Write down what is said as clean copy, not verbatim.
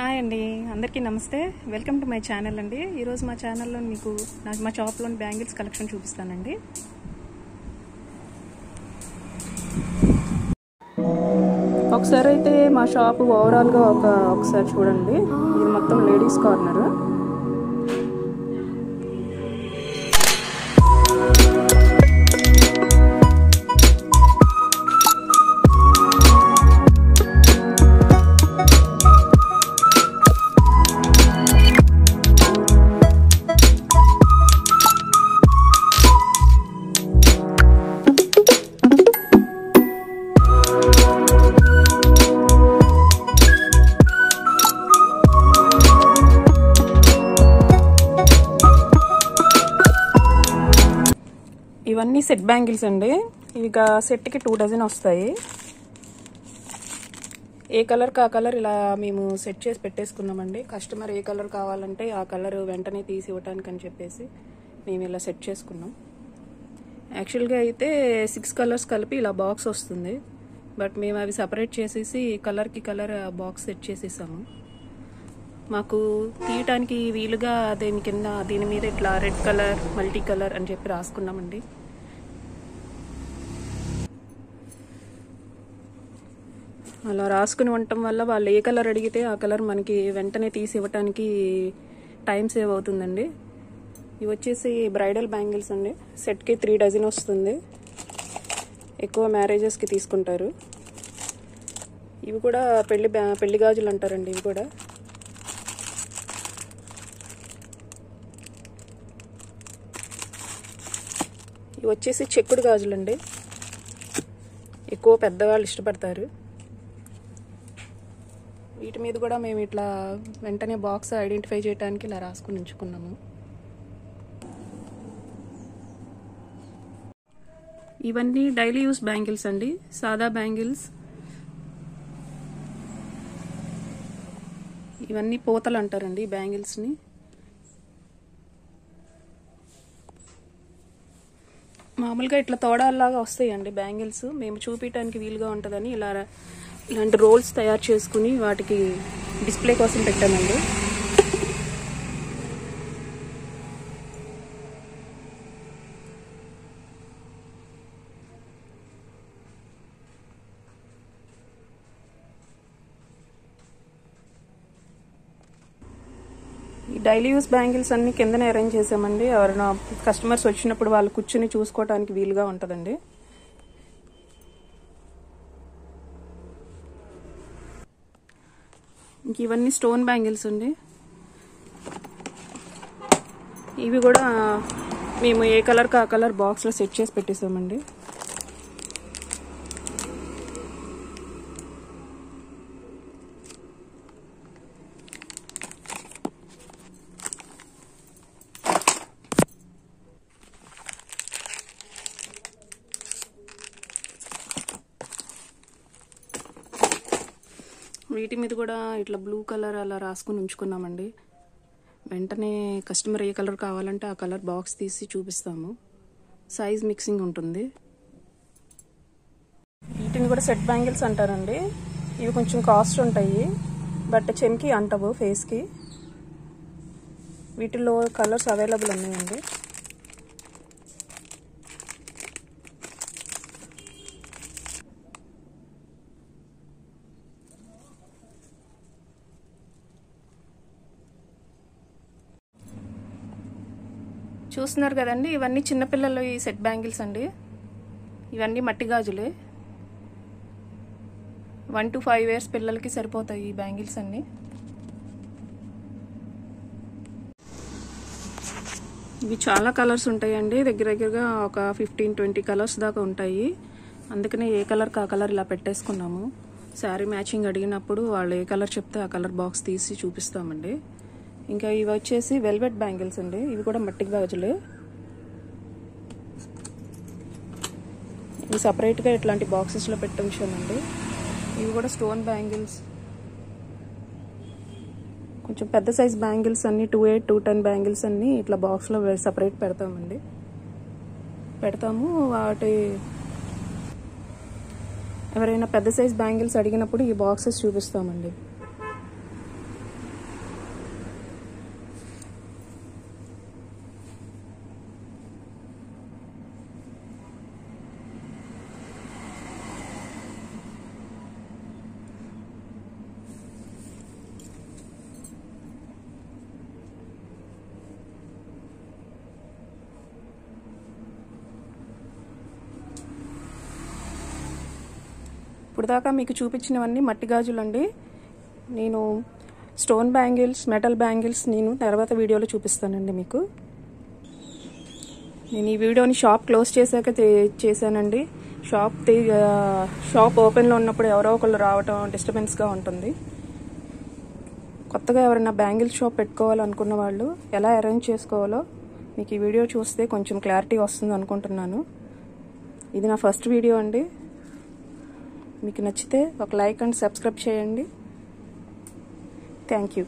Hi అండి, అందరికీ నమస్తే. వెల్కమ్ టు మై ఛానల్ అండి. ఈరోజు మా ఛానల్లో మీకు మా షాప్లోని బ్యాంగిల్స్ కలెక్షన్ చూపిస్తానండి. ఒకసారి అయితే మా షాప్ ఓవరాల్గా ఒకసారి చూడండి. ఇది మొత్తం లేడీస్ కార్నర్. ఇవన్నీ సెట్ బ్యాంగిల్స్ అండి. ఇక సెట్కి 2 డజన్ వస్తాయి. ఏ కలర్కి ఆ కలర్ ఇలా మేము సెట్ చేసి పెట్టేసుకున్నామండి. కస్టమర్ ఏ కలర్ కావాలంటే ఆ కలర్ వెంటనే తీసి ఇవ్వటానికి అని చెప్పేసి మేము ఇలా సెట్ చేసుకున్నాం. యాక్చువల్గా అయితే 6 కలర్స్ కలిపి ఇలా బాక్స్ వస్తుంది. బట్ మేము అవి సపరేట్ చేసేసి కలర్కి కలర్ బాక్స్ సెట్ చేసేసాము. మాకు తీయటానికి వీలుగా దీని మీద ఇట్లా రెడ్ కలర్, మల్టీ కలర్ అని చెప్పి రాసుకున్నామండి. అలా రాసుకుని ఉండటం వల్ల వాళ్ళు ఏ కలర్ అడిగితే ఆ కలర్ మనకి వెంటనే తీసి ఇవ్వటానికి టైం సేవ్ అవుతుందండి. ఇవి వచ్చేసి బ్రైడల్ బ్యాంగిల్స్ అండి. సెట్కి 3 డజన్ వస్తుంది. ఎక్కువ మ్యారేజెస్కి తీసుకుంటారు. ఇవి కూడా పెళ్లి గాజులు అంటారండి. ఇవి కూడా ఇవి వచ్చేసి చెక్కుడు గాజులండి. ఎక్కువ పెద్దవాళ్ళు ఇష్టపడతారు. వీటి మీద కూడా మేము ఇట్లా వెంటనే బాక్స్ ఐడెంటిఫై చేయడానికి ఇలా రాసుకుని ఉంచుకున్నాము. ఇవన్నీ డైలీ యూస్ బ్యాంగిల్స్ అండి. సాదా బ్యాంగిల్స్. ఇవన్నీ పోతలు అంటారండి ఈ బ్యాంగిల్స్ని. మామూలుగా ఇట్లా తోడాల్లాగా వస్తాయండి బ్యాంగిల్స్. మేము చూపించడానికి వీలుగా ఉంటుందని ఇలాంటి రోల్స్ తయారు చేసుకుని వాటికి డిస్ప్లే కోసం పెట్టామండి. ఈ డైలీ యూస్ బ్యాంగిల్స్ అన్ని కిందనే అరేంజ్ చేసామండి. ఎవరైనా కస్టమర్స్ వచ్చినప్పుడు వాళ్ళు కూర్చుని చూసుకోవడానికి వీలుగా ఉంటుందండి. ఇంక ఇవన్నీ స్టోన్ బ్యాంగిల్స్ అండి. ఇవి కూడా మేము ఏ కలర్కి ఆ కలర్ బాక్స్లో సెట్ చేసి పెట్టేసామండి. వీటి మీద కూడా ఇట్లా బ్లూ కలర్ అలా రాసుకుని ఉంచుకున్నామండి. వెంటనే కస్టమర్ ఏ కలర్ కావాలంటే ఆ కలర్ బాక్స్ తీసి చూపిస్తాము. సైజ్ మిక్సింగ్ ఉంటుంది. వీటిని కూడా సెట్ బ్యాంగిల్స్ అంటారండి. ఇవి కొంచెం కాస్ట్ ఉంటాయి. బట్ చెమ్కి అంటవు ఫేస్కి. వీటిలో కలర్స్ అవైలబుల్ ఉన్నాయండి. చూస్తున్నారు కదండి, ఇవన్నీ చిన్నపిల్లలు ఈ సెట్ బ్యాంగిల్స్ అండి. ఇవన్నీ మట్టి గాజులే. 1 to 5 years పిల్లలకి సరిపోతాయి ఈ బ్యాంగిల్స్ అన్ని. ఇవి చాలా కలర్స్ ఉంటాయండి. దగ్గరగా ఒక 15-20 కలర్స్ దాకా ఉంటాయి. అందుకనే ఏ కలర్కి ఆ కలర్ ఇలా పెట్టేసుకున్నాము. శారీ మ్యాచింగ్ అడిగినప్పుడు వాళ్ళు ఏ కలర్ చెప్తే ఆ కలర్ బాక్స్ తీసి చూపిస్తామండి. ఇంకా ఇవి వచ్చేసి వెల్వెట్ బ్యాంగిల్స్ అండి. ఇవి కూడా మట్టి గాజులే. ఇవి సపరేట్గా ఇట్లాంటి బాక్సెస్లో పెట్టి ఉంచానండి. ఇవి కూడా స్టోన్ బ్యాంగిల్స్. కొంచెం పెద్ద సైజ్ బ్యాంగిల్స్ అన్ని 2-8, 2-10 బ్యాంగిల్స్ అన్ని ఇట్లా బాక్స్లో సపరేట్ పెడతాము. వాటి ఎవరైనా పెద్ద సైజ్ బ్యాంగిల్స్ అడిగినప్పుడు ఈ బాక్సెస్ చూపిస్తామండి. ఇప్పుడు దాకా మీకు చూపించినవన్నీ మట్టి గాజులు అండి. నేను స్టోన్ బ్యాంగిల్స్, మెటల్ బ్యాంగిల్స్ నేను తర్వాత వీడియోలో చూపిస్తానండి మీకు. నేను ఈ వీడియోని షాప్ క్లోజ్ చేశాక చేశానండి. షాప్ ఓపెన్లో ఉన్నప్పుడు ఎవరో ఒకళ్ళు రావటం డిస్టర్బెన్స్గా ఉంటుంది. కొత్తగా ఎవరైనా బ్యాంగిల్ షాప్ పెట్టుకోవాలనుకున్న వాళ్ళు ఎలా అరేంజ్ చేసుకోవాలో మీకు ఈ వీడియో చూస్తే కొంచెం క్లారిటీ వస్తుంది అనుకుంటున్నాను. ఇది నా ఫస్ట్ వీడియో అండి. మీకు నచ్చితే ఒక లైక్ అండ్ సబ్స్క్రైబ్ చేయండి. Thank you.